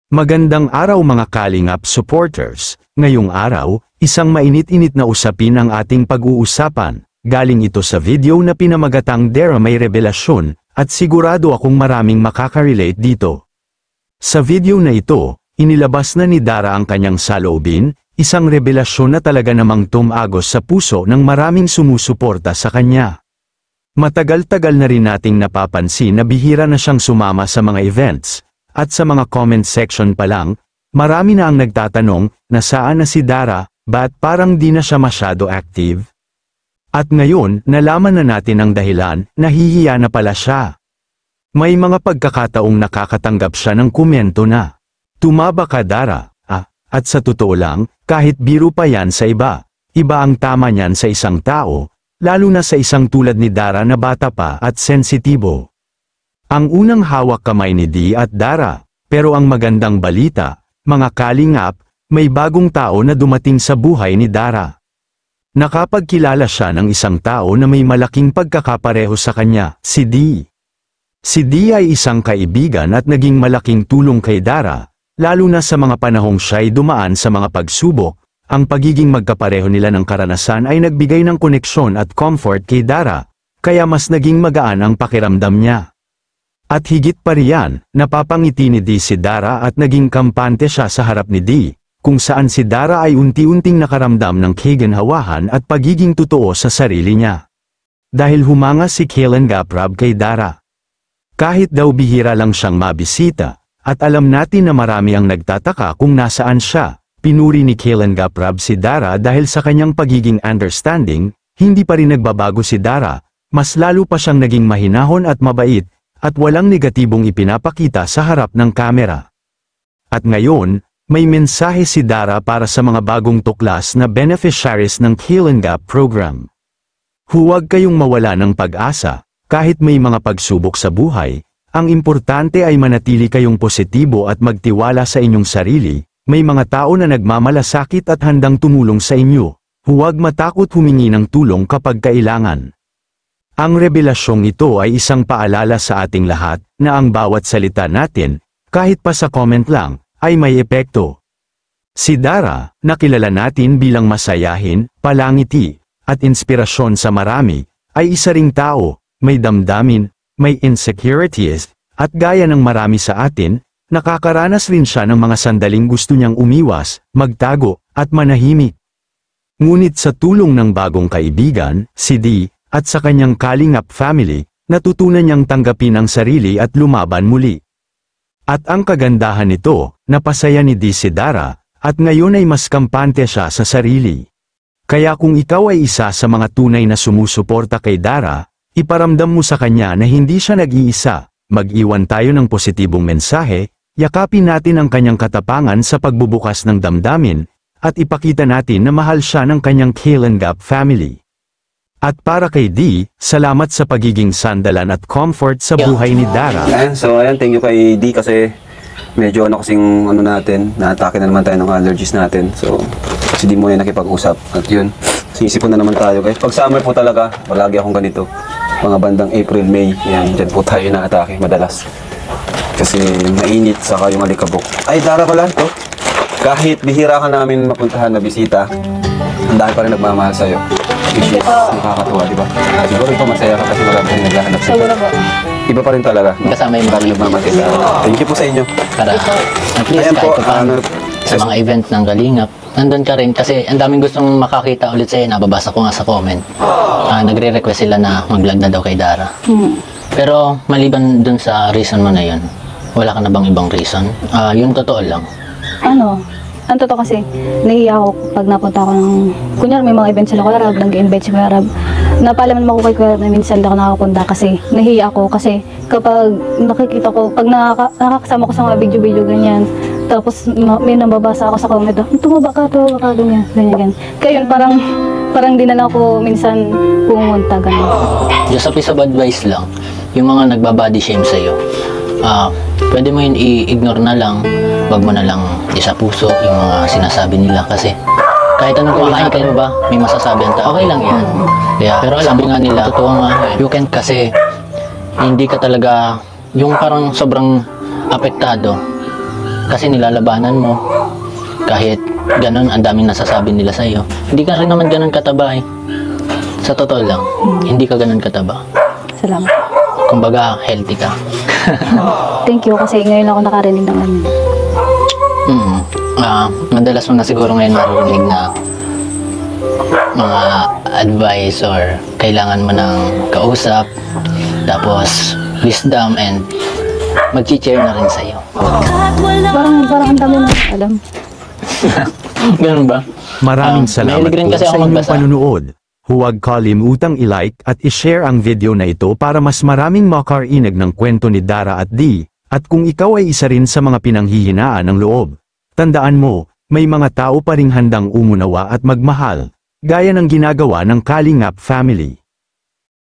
Magandang araw mga Kalingap supporters. Ngayong araw, isang mainit-init na usapin ang ating pag-uusapan. Galing ito sa video na pinamagatang Dara May Revelasyon, at sigurado akong maraming makaka-relate dito. Sa video na ito, inilabas na ni Dara ang kanyang saloobin, isang revelasyon na talaga namang tumagos sa puso ng maraming sumusuporta sa kanya. Matagal-tagal na rin nating napapansin na bihira na siyang sumama sa mga events, at sa mga comment section pa lang, marami na ang nagtatanong, nasaan na si Dara, ba't parang di na siya masyado active? At ngayon, nalaman na natin ang dahilan, nahihiya na pala siya. May mga pagkakataong nakakatanggap siya ng komento na, tumaba ka Dara, at sa totoo lang, kahit biro pa yan sa iba ang tama niyan sa isang tao, lalo na sa isang tulad ni Dara na bata pa at sensitibo. Ang unang hawak kamay ni Dee at Dara, pero ang magandang balita, mga Kalingap, may bagong tao na dumating sa buhay ni Dara. Nakapagkilala siya ng isang tao na may malaking pagkakapareho sa kanya, si Dee. Si Dee ay isang kaibigan at naging malaking tulong kay Dara, lalo na sa mga panahong siya'y dumaan sa mga pagsubok. Ang pagiging magkapareho nila ng karanasan ay nagbigay ng koneksyon at comfort kay Dara, kaya mas naging magaan ang pakiramdam niya. At higit pa riyan, napapangiti ni Dee si Dara at naging kampante siya sa harap ni Dee, kung saan si Dara ay unti-unting nakaramdam ng kaginhawahan at pagiging totoo sa sarili niya. Dahil humanga si Kalingap kay Dara. Kahit daw bihira lang siyang mabisita, at alam natin na marami ang nagtataka kung nasaan siya, pinuri ni Kalingap si Dara dahil sa kanyang pagiging understanding, hindi pa rin nagbabago si Dara, mas lalo pa siyang naging mahinahon at mabait, at walang negatibong ipinapakita sa harap ng kamera. At ngayon, may mensahe si Dara para sa mga bagong tuklas na beneficiaries ng Kalingap program. Huwag kayong mawala ng pag-asa, kahit may mga pagsubok sa buhay, ang importante ay manatili kayong positibo at magtiwala sa inyong sarili. May mga tao na nagmamalasakit at handang tumulong sa inyo. Huwag matakot humingi ng tulong kapag kailangan. Ang revelasyong ito ay isang paalala sa ating lahat, na ang bawat salita natin, kahit pa sa comment lang, ay may epekto. Si Dara, na kilala natin bilang masayahin, palangiti, at inspirasyon sa marami, ay isa ring tao, may damdamin, may insecurities, at gaya ng marami sa atin, nakakaranas rin siya ng mga sandaling gusto niyang umiwas, magtago, at manahimik. Ngunit sa tulong ng bagong kaibigan, si Dee, at sa kanyang Kalingap family, natutunan niyang tanggapin ang sarili at lumaban muli. At ang kagandahan nito, napasaya ni Dee si Dara, at ngayon ay mas kampante siya sa sarili. Kaya kung ikaw ay isa sa mga tunay na sumusuporta kay Dara, iparamdam mo sa kanya na hindi siya nag-iisa, mag-iwan tayo ng positibong mensahe, yakapin natin ang kanyang katapangan sa pagbubukas ng damdamin, at ipakita natin na mahal siya ng kanyang Kalingap family. At para kay Dee, salamat sa pagiging sandalan at comfort sa buhay ni Dara. So ayan, thank you kay Dee kasi medyo kasing natin, na-atake na naman tayo ng allergies natin. So si Dee muna yung nakipag-usap. At yun, sinisipon na naman tayo guys. Pag summer po talaga, palagi akong ganito. Mga bandang April, May, yan, dyan po tayo na-atake madalas. Kasi mainit, saka yung alikabok. Ay, Dara pala to. Kahit bihira ka namin mapuntahan na bisita, ang dahil pa rin nagmamahal sa'yo. Which is nakakatuwa, di ba? Siguro ito masaya ka kasi marami rin naghahanap sa'yo. Siguro po. Iba pa rin talaga. Kasama yung marami nagmamahal sa'yo. Thank you po sa inyo. Para at least Ayan kahit po, pa paano, sa mga event ng Kalingap, nandun ka rin kasi ang daming gustong makakita ulit sa'yo. Nababasa ko nga sa comment. Nagre-request sila na mag-vlog na daw kay Dara. Pero maliban dun sa reason mo na yun, wala ka na bang ibang reason? Yung totoo lang. Ang totoo kasi, nahihiya ako pag napunta ako ng, kunyari may mga events sila Kuya Rab, nag-invite si Kuya Rab. Napalaman naman ako kay Kuya Rab na minsan ako nakapunta kasi nahihiya ako kasi kapag nakikita ko, pag nakakasama ko sa mga video-video ganyan, tapos may nababasa ako sa comment, tumaba ka, ganyan. Kaya yun, parang di na lang ako minsan pumunta, ganyan. Just a piece of advice lang, yung mga nagbabody shame sa'yo, pwede mo yun i-ignore na lang, wag mo na lang isa puso yung mga sinasabi nila kasi kahit anong kumakain kayo ba, may masasabi ang tao, okay lang yan. Pero alam nga nila, totoo nga, you can't kasi hindi ka talaga, yung parang sobrang apektado, Kasi nilalabanan mo. Kahit ganun, ang daming nasasabi nila sa'yo. Hindi ka rin naman ganun kataba eh. Sa totoo lang, hindi ka ganun kataba. Salamat. Kumbaga, healthy ka. Thank you kasi ngayon ako nakarinig ng ganyan. Madalas mo na siguro ngayon maririnig na mga advice or kailangan mo ng kausap, tapos wisdom, and mag-share na rin sa'yo. Parang ang dami mo alam. Ganun ba? Maraming salamat mahilig rin po kasi sa ako inyong magbasa. panunood. Huwag kalimutang i-like at i-share ang video na ito para mas maraming makarinig ng kwento ni Dara at Dee. At kung ikaw ay isa rin sa mga pinanghihinaan ng loob, tandaan mo, may mga tao pa ring handang umunawa at magmahal, gaya ng ginagawa ng Kalingap family.